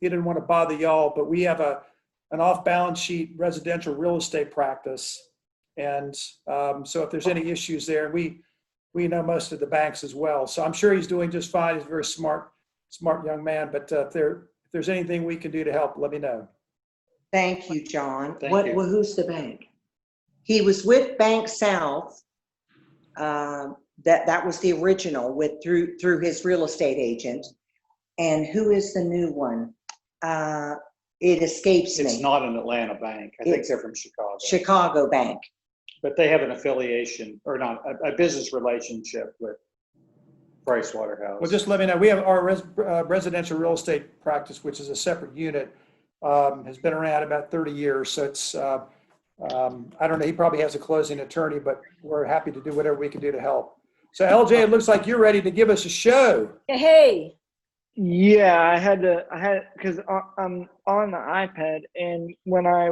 [SPEAKER 2] he didn't want to bother y'all, but we have an off-balance sheet residential real estate practice. And so if there's any issues there, we know most of the banks as well. So I'm sure he's doing just fine. He's a very smart young man. But if there's anything we can do to help, let me know.
[SPEAKER 5] Thank you, John.
[SPEAKER 6] Thank you.
[SPEAKER 5] Well, who's the bank? He was with Bank South. That was the original through his real estate agent. And who is the new one? It escapes
[SPEAKER 6] It's
[SPEAKER 5] me.
[SPEAKER 6] not an Atlanta bank. I think they're from Chicago.
[SPEAKER 5] Chicago Bank.
[SPEAKER 6] But they have an affiliation, or not, a business relationship with Price Waterhouse.
[SPEAKER 2] Well, just let me know. We have our residential real estate practice, which is a separate unit, has been around about 30 years. So it's, I don't know, he probably has a closing attorney, but we're happy to do whatever we can do to help. So LJ, it looks like you're ready to give us a show.
[SPEAKER 4] Hey.
[SPEAKER 3] Yeah, I had because I'm on the iPad, and when I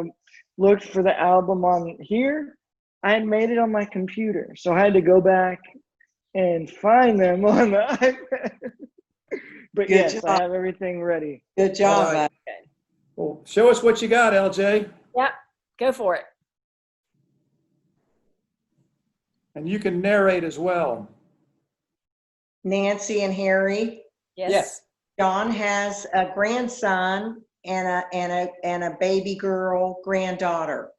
[SPEAKER 3] looked for the album on here, I had made it on my computer, so I had to go back and find them on the iPad. But
[SPEAKER 5] Good
[SPEAKER 3] yes,
[SPEAKER 5] job.
[SPEAKER 3] I have everything ready.
[SPEAKER 5] Good job.
[SPEAKER 2] All right. Well, show us what you got, LJ.
[SPEAKER 4] Yep. Go for it.
[SPEAKER 2] And you can narrate as well.
[SPEAKER 5] Nancy and Harry.
[SPEAKER 4] Yes.
[SPEAKER 5] John has a grandson and a baby girl granddaughter.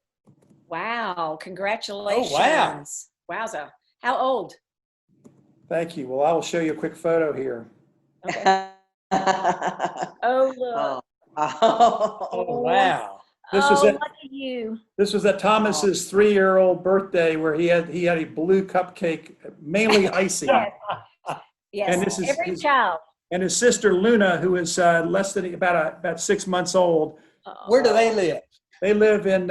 [SPEAKER 4] Wow. Congratulations.
[SPEAKER 1] wow.
[SPEAKER 4] Wowza. How old?
[SPEAKER 2] Thank you. Well, I will show you a quick photo here.
[SPEAKER 4] Okay. Oh, look.
[SPEAKER 1] Oh, wow.
[SPEAKER 2] This was
[SPEAKER 4] Oh,
[SPEAKER 2] it.
[SPEAKER 4] lucky you.
[SPEAKER 2] This was at Thomas's 3-year-old birthday where he had a blue cupcake, mainly icing.
[SPEAKER 4] Yes. Yes.
[SPEAKER 2] And this is
[SPEAKER 4] Every
[SPEAKER 2] his-
[SPEAKER 4] child.
[SPEAKER 2] And his sister Luna, who is less than about 6 months old,
[SPEAKER 1] Where do they live?
[SPEAKER 2] they live in,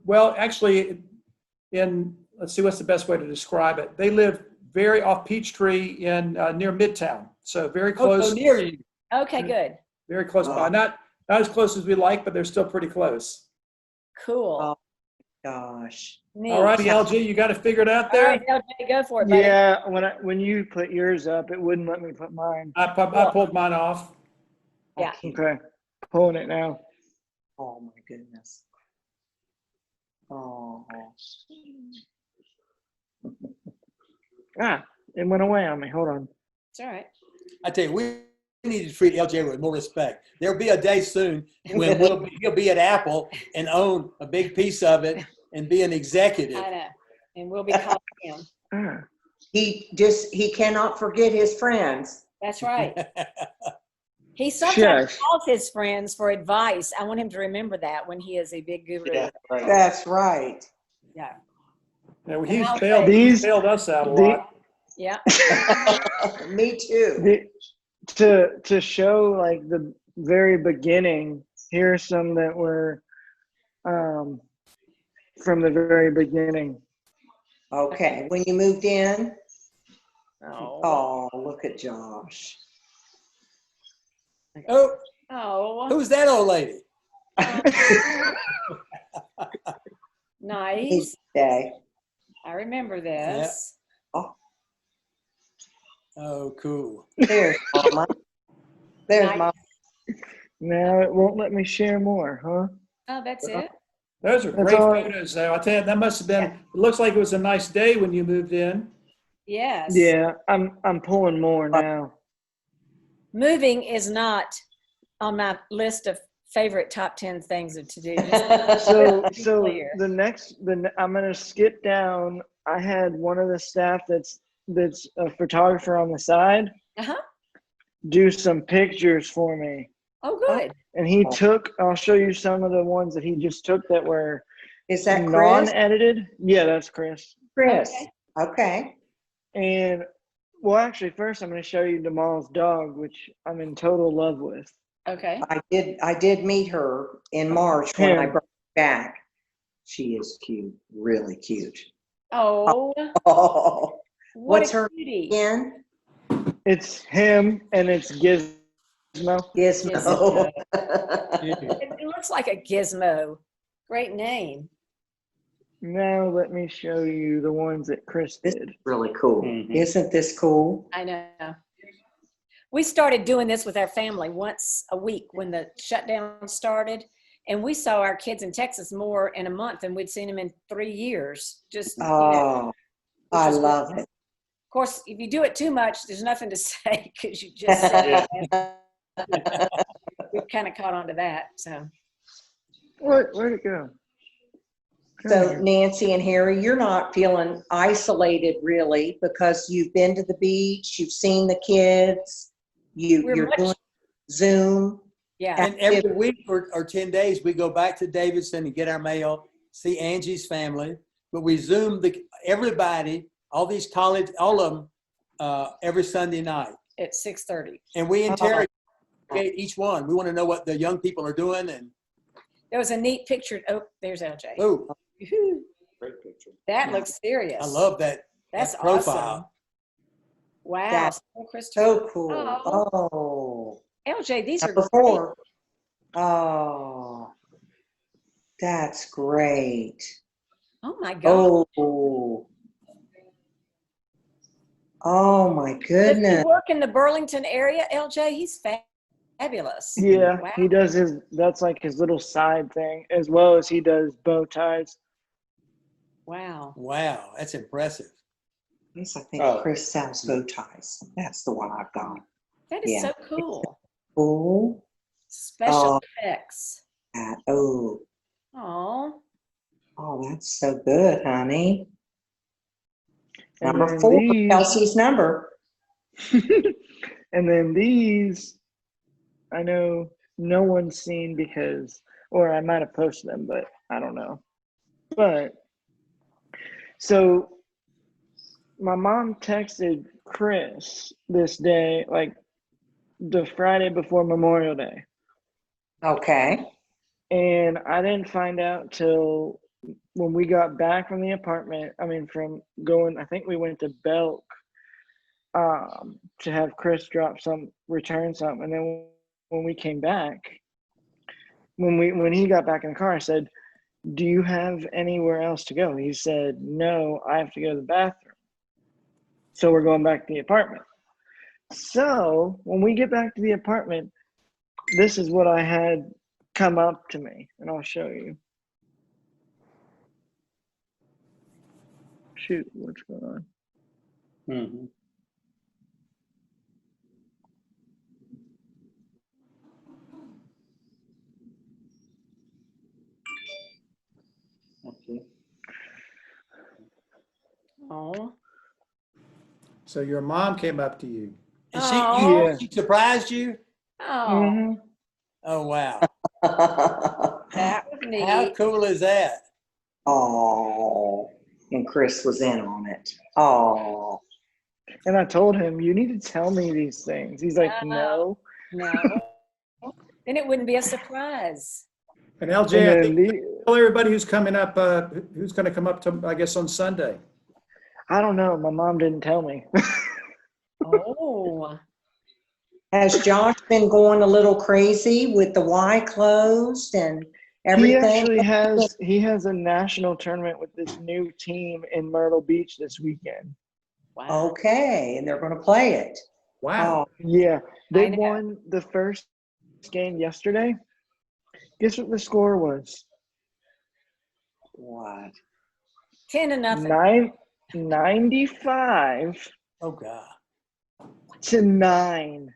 [SPEAKER 2] well, actually, let's see, what's the best way to describe it? They live very off Peachtree in near Midtown, so very
[SPEAKER 1] Oh,
[SPEAKER 2] close,
[SPEAKER 1] so near you.
[SPEAKER 4] Okay, good.
[SPEAKER 2] very close by. Not as close as we like, but they're still pretty close.
[SPEAKER 4] Cool.
[SPEAKER 5] Oh, Gosh.
[SPEAKER 4] Neat.
[SPEAKER 2] All righty, LG, you got it figured out
[SPEAKER 4] All
[SPEAKER 2] there?
[SPEAKER 4] right, LJ, go for it, buddy.
[SPEAKER 3] Yeah, when you put yours up, it wouldn't let me put mine.
[SPEAKER 2] I pulled mine off.
[SPEAKER 4] Yeah.
[SPEAKER 3] Okay, pulling it now.
[SPEAKER 5] Oh, my goodness. Oh.
[SPEAKER 3] Ah, it went away on me. Hold on.
[SPEAKER 4] It's all right.
[SPEAKER 1] I tell you, we need to treat LJ with more respect. There'll be a day soon when he'll be at Apple and own a big piece of it and be an executive.
[SPEAKER 4] I know. And we'll be calling him.
[SPEAKER 3] Ah,
[SPEAKER 5] He cannot forget his friends.
[SPEAKER 4] That's right. He sometimes
[SPEAKER 3] Shush.
[SPEAKER 4] calls his friends for advice. I want him to remember that when he is a big guru.
[SPEAKER 6] Yeah, right.
[SPEAKER 5] That's right.
[SPEAKER 4] Yeah.
[SPEAKER 2] Yeah, well,
[SPEAKER 4] And I'll
[SPEAKER 2] he's
[SPEAKER 3] say-
[SPEAKER 2] bailed us out a
[SPEAKER 3] the-
[SPEAKER 2] lot.
[SPEAKER 4] Yeah.
[SPEAKER 5] Me too.
[SPEAKER 3] To show like the very beginning, here are some that were from the very beginning.
[SPEAKER 5] Okay, when you moved in,
[SPEAKER 4] Oh.
[SPEAKER 5] oh, look at Josh.
[SPEAKER 1] Oh,
[SPEAKER 4] Oh.
[SPEAKER 1] who's that old lady?
[SPEAKER 4] Nice.
[SPEAKER 5] Day.
[SPEAKER 4] I remember this.
[SPEAKER 1] Oh, cool.
[SPEAKER 5] There's Mama. There's
[SPEAKER 4] Nice.
[SPEAKER 5] Mama.
[SPEAKER 3] Now it won't let me share more, huh?
[SPEAKER 4] Oh, that's it.
[SPEAKER 2] Those are
[SPEAKER 3] That's
[SPEAKER 2] great
[SPEAKER 3] all-
[SPEAKER 2] photos, though. I tell you, that must have been. It looks like it was a nice day when you moved in.
[SPEAKER 4] Yes.
[SPEAKER 3] Yeah, I'm pulling more now.
[SPEAKER 4] Moving is not on my list of favorite top 10 things to do. Just
[SPEAKER 3] So
[SPEAKER 4] be clear.
[SPEAKER 3] I'm gonna skip down. I had one of the staff that's a photographer on the side
[SPEAKER 4] Uh-huh.
[SPEAKER 3] do some pictures for me.
[SPEAKER 4] Oh, good.
[SPEAKER 3] And he took, I'll show you some of the ones that he just took that were
[SPEAKER 5] Is that Chris?
[SPEAKER 3] non-edited. Yeah, that's Chris.
[SPEAKER 5] Chris.
[SPEAKER 4] Okay.
[SPEAKER 5] Okay.
[SPEAKER 3] And well, actually, first I'm going to show you Damal's dog, which I'm in total love with.
[SPEAKER 4] Okay.
[SPEAKER 5] I did meet her in March when I
[SPEAKER 3] Him.
[SPEAKER 5] brought her back. She is cute, really cute.
[SPEAKER 4] Oh,
[SPEAKER 5] Oh,
[SPEAKER 4] what
[SPEAKER 5] what's
[SPEAKER 4] a
[SPEAKER 5] her
[SPEAKER 4] cutie.
[SPEAKER 5] again?
[SPEAKER 3] It's him and it's Gizmo.
[SPEAKER 5] Gizmo.
[SPEAKER 4] It looks like a gizmo. Great name.
[SPEAKER 3] Now let me show you the ones that Chris
[SPEAKER 5] This
[SPEAKER 3] did.
[SPEAKER 5] is really cool.
[SPEAKER 6] Mhm.
[SPEAKER 5] Isn't this cool?
[SPEAKER 4] I know. We started doing this with our family once a week when the shutdown started. And we saw our kids in Texas more in a month than we'd seen them in 3 years. Just, you know,
[SPEAKER 5] Oh, I
[SPEAKER 4] which is
[SPEAKER 5] love
[SPEAKER 4] good.
[SPEAKER 5] it.
[SPEAKER 4] Of course, if you do it too much, there's nothing to say because you just said
[SPEAKER 6] Yeah.
[SPEAKER 4] it. We've kind of caught on to that. So,
[SPEAKER 3] Where'd it go?
[SPEAKER 5] So Nancy and Harry, you're not feeling isolated really because you've been to the beach, you've seen the kids,
[SPEAKER 4] We're
[SPEAKER 5] you're
[SPEAKER 4] much-
[SPEAKER 5] doing Zoom.
[SPEAKER 4] yeah.
[SPEAKER 1] And every week or 10 days, we go back to Davidson and get our mail, see Angie's family. But we Zoom everybody, all these college, all of them, every Sunday night.
[SPEAKER 4] At 6:30.
[SPEAKER 1] And we interrogate each one. We want to know what the young people are doing. And,
[SPEAKER 4] There was a neat picture. Oh, there's LJ.
[SPEAKER 1] oh,
[SPEAKER 4] Woohoo.
[SPEAKER 6] Great picture.
[SPEAKER 4] That looks serious.
[SPEAKER 1] I love that.
[SPEAKER 4] That's
[SPEAKER 1] that
[SPEAKER 4] awesome.
[SPEAKER 1] profile.
[SPEAKER 4] Wow.
[SPEAKER 5] That's
[SPEAKER 4] So Christopher.
[SPEAKER 5] So cool.
[SPEAKER 4] Oh.
[SPEAKER 5] Oh.
[SPEAKER 4] LJ, these are
[SPEAKER 5] Before. Oh. That's great.
[SPEAKER 4] great. Oh my God.
[SPEAKER 5] Oh. Oh my
[SPEAKER 4] Does
[SPEAKER 5] goodness.
[SPEAKER 4] he work in the Burlington area, LJ? He's fabulous.
[SPEAKER 3] Yeah,
[SPEAKER 4] Wow.
[SPEAKER 3] he does that's like his little side thing, as well as he does bow ties.
[SPEAKER 4] Wow.
[SPEAKER 1] Wow, that's impressive.
[SPEAKER 5] Yes, I think
[SPEAKER 6] Oh.
[SPEAKER 5] Chris sells bow ties. That's the one I've got.
[SPEAKER 4] That is
[SPEAKER 5] Yeah.
[SPEAKER 4] so cool.
[SPEAKER 5] Oh.
[SPEAKER 4] Special
[SPEAKER 5] Oh.
[SPEAKER 4] effects.
[SPEAKER 5] Oh.
[SPEAKER 4] Oh.
[SPEAKER 5] Oh, that's so good, honey.
[SPEAKER 3] And
[SPEAKER 5] Number
[SPEAKER 3] then
[SPEAKER 5] 4,
[SPEAKER 3] these-
[SPEAKER 5] Kelsey's number.
[SPEAKER 3] And then these, I know no one's seen because, or I might have posted them, but I don't know. But, so my mom texted Chris this day, like the Friday before Memorial Day.
[SPEAKER 5] Okay.
[SPEAKER 3] And I didn't find out till when we got back from the apartment. I mean, from going, I think we went to Belk to have Chris return something. And then when we came back, when he got back in the car, I said, "Do you have anywhere else to go?" He said, "No, I have to go to the bathroom." So we're going back to the apartment. So when we get back to the apartment, this is what I had come up to me, and I'll show you. Shoot, what's going on?
[SPEAKER 6] Mhm.
[SPEAKER 2] So your mom came up to you.
[SPEAKER 1] And
[SPEAKER 4] Oh.
[SPEAKER 1] she surprised you?
[SPEAKER 4] Oh,
[SPEAKER 3] Mhm.
[SPEAKER 1] Oh, wow.
[SPEAKER 4] that was
[SPEAKER 1] How
[SPEAKER 4] neat.
[SPEAKER 1] cool is that?
[SPEAKER 5] Oh, and Chris was in on it. Oh,
[SPEAKER 3] And I told him, you need to tell me these things. He's like, no.
[SPEAKER 4] No. Then it wouldn't be a surprise.
[SPEAKER 2] And
[SPEAKER 3] And
[SPEAKER 2] LJ, I
[SPEAKER 3] then
[SPEAKER 2] think tell everybody who's coming up, who's going to come up to, I guess, on Sunday.
[SPEAKER 3] I don't know. My mom didn't tell me.
[SPEAKER 4] Oh,
[SPEAKER 5] has Josh been going a little crazy with the Y closed and
[SPEAKER 3] He
[SPEAKER 5] everything?
[SPEAKER 3] actually has a national tournament with this new team in Myrtle Beach this weekend.
[SPEAKER 4] wow.
[SPEAKER 5] Okay, and they're going to play it.
[SPEAKER 2] Wow.
[SPEAKER 5] Oh,
[SPEAKER 3] Yeah, they
[SPEAKER 4] I know.
[SPEAKER 3] won the first game yesterday. Guess what the score was?
[SPEAKER 5] what?
[SPEAKER 4] 10-0.
[SPEAKER 3] 95
[SPEAKER 1] Oh, God.
[SPEAKER 3] to 9.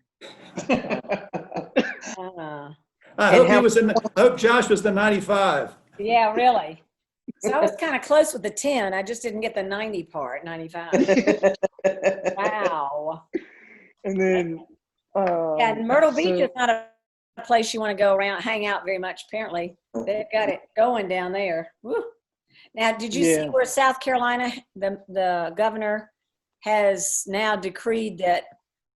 [SPEAKER 4] Uh,
[SPEAKER 2] I
[SPEAKER 5] And
[SPEAKER 2] hope
[SPEAKER 5] how-
[SPEAKER 2] I hope Josh was the 95.
[SPEAKER 4] yeah, really. So I was kind of close with the 10. I just didn't get the 90 part, 95. Wow.
[SPEAKER 3] And then
[SPEAKER 4] Yeah, and Myrtle Beach
[SPEAKER 3] so-
[SPEAKER 4] is not a place you want to go around, hang out very much, apparently. They've got it going down there. Woo. Now, did you see
[SPEAKER 3] Yeah.
[SPEAKER 4] where South Carolina, the governor has now decreed that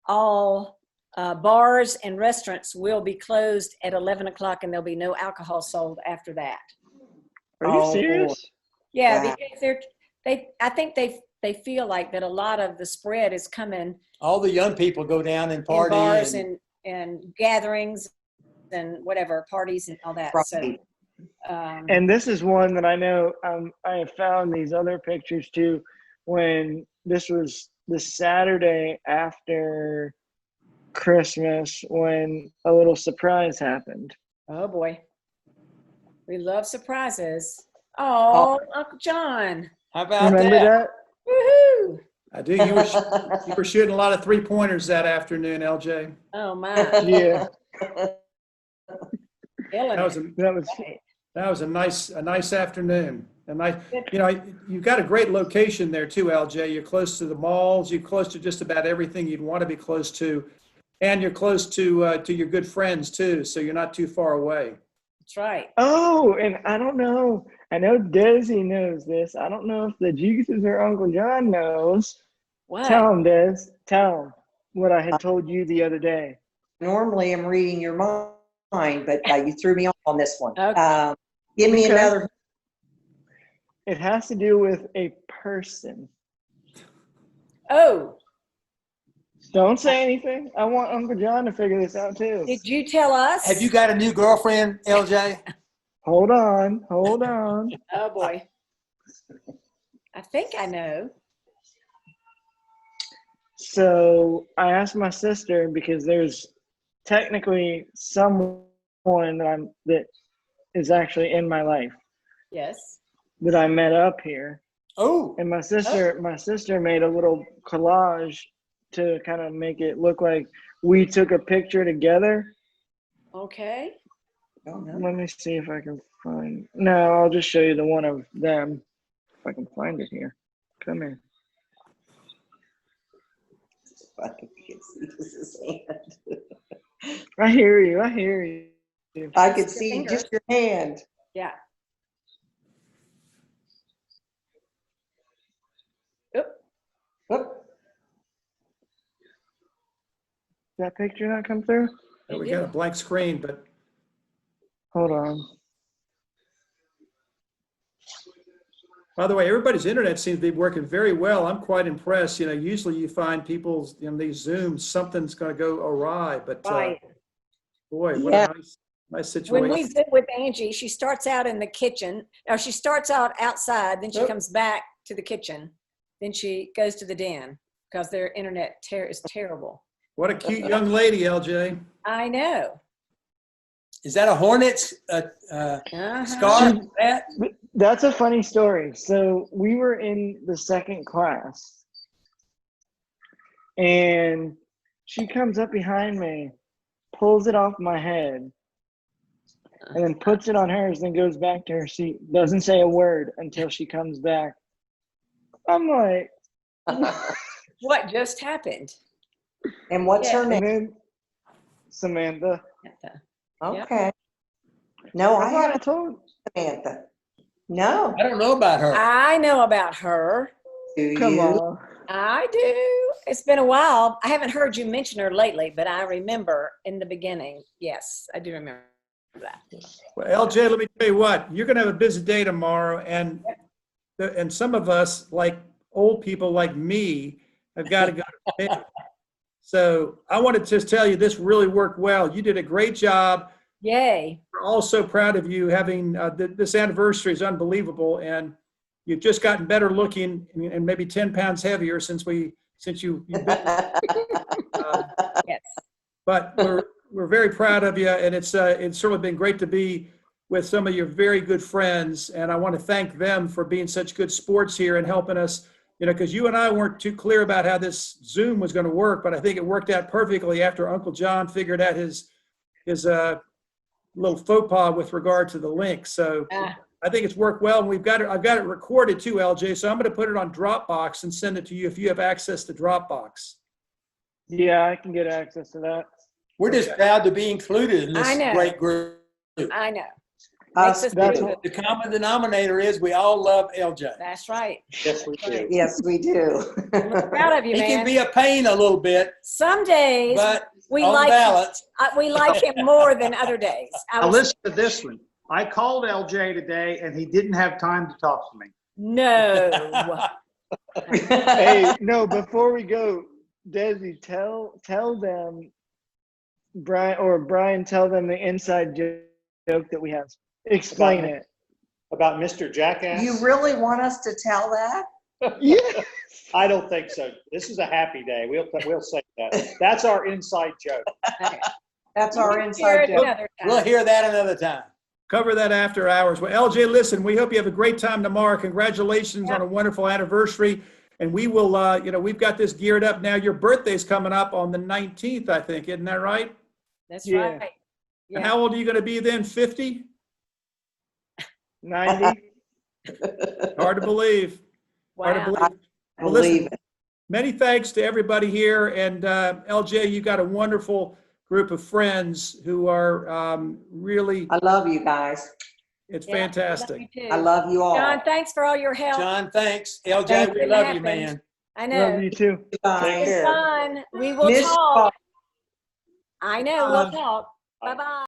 [SPEAKER 4] all bars and restaurants will be closed at 11 o'clock and there'll be no alcohol sold after that?
[SPEAKER 3] Are you
[SPEAKER 5] Oh,
[SPEAKER 3] serious?
[SPEAKER 4] Yeah,
[SPEAKER 5] Wow.
[SPEAKER 4] because I think they feel like that a lot of the spread is coming
[SPEAKER 1] All the young people go down and
[SPEAKER 4] in
[SPEAKER 1] party.
[SPEAKER 4] bars
[SPEAKER 1] and
[SPEAKER 4] and gatherings and whatever, parties and all that. So,
[SPEAKER 5] Right.
[SPEAKER 3] And this is one that I know I have found these other pictures too when this was the Saturday after Christmas when a little surprise happened.
[SPEAKER 4] oh boy, we love surprises. Oh, Uncle John.
[SPEAKER 1] how about
[SPEAKER 3] Remember
[SPEAKER 1] that?
[SPEAKER 3] that?
[SPEAKER 4] Woohoo.
[SPEAKER 2] I do. You were shooting a lot of 3-pointers that afternoon, LJ.
[SPEAKER 4] Oh my.
[SPEAKER 3] Yeah,
[SPEAKER 4] Killing
[SPEAKER 2] That was
[SPEAKER 4] it.
[SPEAKER 2] a,
[SPEAKER 3] that was
[SPEAKER 4] Right.
[SPEAKER 2] that was a nice afternoon. A nice, you've got a great location there too, LJ. You're close to the malls. You're close to just about everything you'd want to be close to, and you're close to your good friends too. So you're not too far away.
[SPEAKER 4] That's right.
[SPEAKER 3] Oh, and I don't know. I know Desi knows this. I don't know if the Jesus or Uncle John knows.
[SPEAKER 4] What?
[SPEAKER 3] Tell him, Des. Tell him what I had told you the other day.
[SPEAKER 5] Normally I'm reading your mind, but you threw me off on this one.
[SPEAKER 4] Okay.
[SPEAKER 5] Give me
[SPEAKER 3] Okay.
[SPEAKER 5] another.
[SPEAKER 3] It has to do with a person.
[SPEAKER 4] Oh,
[SPEAKER 3] Don't say anything. I want Uncle John to figure this out too.
[SPEAKER 4] did you tell us?
[SPEAKER 1] Have you got a new girlfriend, LJ?
[SPEAKER 3] Hold on. Hold on.
[SPEAKER 4] Oh boy. I think I know.
[SPEAKER 3] So I asked my sister because there's technically someone that is actually in my life
[SPEAKER 4] Yes.
[SPEAKER 3] that I met up here.
[SPEAKER 1] Oh,
[SPEAKER 3] And my sister made a little collage to kind of make it look like we took a picture together.
[SPEAKER 4] Okay.
[SPEAKER 5] Oh, no.
[SPEAKER 3] Let me see if I can find. No, I'll just show you the one of them if I can find it here. Come here.
[SPEAKER 5] I can see his hand.
[SPEAKER 3] I hear you. I hear you.
[SPEAKER 5] I could
[SPEAKER 4] Your
[SPEAKER 5] see
[SPEAKER 4] finger.
[SPEAKER 5] just your hand.
[SPEAKER 4] Yeah. Oop.
[SPEAKER 5] Whoop.
[SPEAKER 3] That picture not come through?
[SPEAKER 2] We got a blank screen, but
[SPEAKER 3] Hold on.
[SPEAKER 2] by the way, everybody's internet seems to be working very well. I'm quite impressed. Usually you find people in these Zooms, something's going to go awry, but
[SPEAKER 4] Right.
[SPEAKER 2] boy, what
[SPEAKER 5] Yeah.
[SPEAKER 2] a nice
[SPEAKER 4] When
[SPEAKER 2] situation.
[SPEAKER 4] we sit with Angie, she starts out in the kitchen, or she starts out outside, then she
[SPEAKER 1] Yep.
[SPEAKER 4] comes back to the kitchen, then she goes to the den because their internet is terrible.
[SPEAKER 2] What a cute young lady, LJ.
[SPEAKER 4] I know.
[SPEAKER 1] is that a Hornets
[SPEAKER 4] Uh-huh.
[SPEAKER 1] scarf? That?
[SPEAKER 3] That's a funny story. So we were in the second class, and she comes up behind me, pulls it off my head, and then puts it on hers, then goes back to her seat. Doesn't say a word until she comes back. I'm like,
[SPEAKER 4] What just happened?
[SPEAKER 5] And what's her
[SPEAKER 3] And
[SPEAKER 5] name?
[SPEAKER 3] then Samantha.
[SPEAKER 5] Okay. No, I
[SPEAKER 3] I thought I
[SPEAKER 5] haven't
[SPEAKER 3] told.
[SPEAKER 5] Samantha. No.
[SPEAKER 1] I don't know about her.
[SPEAKER 4] I know about her.
[SPEAKER 5] Do
[SPEAKER 3] Come
[SPEAKER 5] you?
[SPEAKER 3] on.
[SPEAKER 4] I do. It's been a while. I haven't heard you mention her lately, but I remember in the beginning. Yes, I do remember that.
[SPEAKER 2] Well, LJ, let me tell you what, you're going to have a busy day tomorrow, and some of us, like old people like me, have got to go to bed. So I want to just tell you, this really worked well. You did a great job.
[SPEAKER 4] Yay.
[SPEAKER 2] We're all so proud of you. Having this anniversary is unbelievable, and you've just gotten better looking and maybe 10 pounds heavier since you've been.
[SPEAKER 4] Yes.
[SPEAKER 2] But we're very proud of you, and it's certainly been great to be with some of your very good friends, and I want to thank them for being such good sports here and helping us, because you and I weren't too clear about how this Zoom was going to work, but I think it worked out perfectly after Uncle John figured out his little faux pas with regard to the link. So I think it's worked well, and I've got it recorded too, LJ, so I'm going to put it on Dropbox and send it to you if you have access to Dropbox.
[SPEAKER 3] Yeah, I can get access to that.
[SPEAKER 1] We're just proud to be included in this
[SPEAKER 4] I know.
[SPEAKER 1] great group.
[SPEAKER 4] I know.
[SPEAKER 5] Us
[SPEAKER 4] Makes us
[SPEAKER 3] that's
[SPEAKER 4] do
[SPEAKER 3] what-
[SPEAKER 4] it.
[SPEAKER 1] The common denominator is we all love LJ.
[SPEAKER 4] That's right.
[SPEAKER 6] Yes, we do.
[SPEAKER 5] Yes, we do.
[SPEAKER 4] We're proud of you,
[SPEAKER 1] He can
[SPEAKER 4] man.
[SPEAKER 1] be a pain a little bit,
[SPEAKER 4] Some days
[SPEAKER 1] but
[SPEAKER 4] we
[SPEAKER 1] on
[SPEAKER 4] like
[SPEAKER 1] balance,
[SPEAKER 4] we like him more than other days. I
[SPEAKER 6] Now
[SPEAKER 4] was,
[SPEAKER 6] listen to this one. I called LJ today and he didn't have time to talk to me.
[SPEAKER 4] no.
[SPEAKER 3] Hey, no, before we go, Desi, tell them, Brian, tell them the inside joke that we have. Explain
[SPEAKER 6] About-
[SPEAKER 3] it.
[SPEAKER 6] About Mr. Jackass?
[SPEAKER 5] You really want us to tell that?
[SPEAKER 3] Yeah.
[SPEAKER 6] I don't think so. This is a happy day. We'll say that. That's our inside joke.
[SPEAKER 5] That's our
[SPEAKER 4] Hear
[SPEAKER 5] inside
[SPEAKER 4] it
[SPEAKER 5] joke.
[SPEAKER 4] another time.
[SPEAKER 1] we'll hear that another time.
[SPEAKER 2] Cover that after hours. Well, LJ, listen, we hope you have a great time tomorrow. Congratulations on a wonderful anniversary. And we will, we've got this geared up now. Your birthday's coming up on the 19th, I think. Isn't that right?
[SPEAKER 4] That's
[SPEAKER 3] Yeah.
[SPEAKER 4] right.
[SPEAKER 2] And
[SPEAKER 4] Yeah.
[SPEAKER 2] how old are you going to be then? 50?
[SPEAKER 3] 90.
[SPEAKER 2] Hard to believe. Hard to
[SPEAKER 4] Wow.
[SPEAKER 2] believe.
[SPEAKER 5] I
[SPEAKER 2] Well, listen,
[SPEAKER 5] believe it.
[SPEAKER 2] many thanks to everybody here. And LJ, you got a wonderful group of friends who are really,
[SPEAKER 5] I love you guys.
[SPEAKER 2] it's
[SPEAKER 4] Yeah, I love
[SPEAKER 2] fantastic.
[SPEAKER 4] you too.
[SPEAKER 5] I love you all.
[SPEAKER 4] John, thanks for all your help.
[SPEAKER 1] John, thanks. LJ,
[SPEAKER 4] Thank
[SPEAKER 1] we
[SPEAKER 4] you.
[SPEAKER 1] love you,
[SPEAKER 4] Happened.
[SPEAKER 1] man.
[SPEAKER 4] I know.
[SPEAKER 3] Love you too.
[SPEAKER 5] Bye.
[SPEAKER 4] It's fun. We will
[SPEAKER 5] Miss
[SPEAKER 4] talk. I know. We'll
[SPEAKER 5] Bye.
[SPEAKER 4] talk. Bye-bye.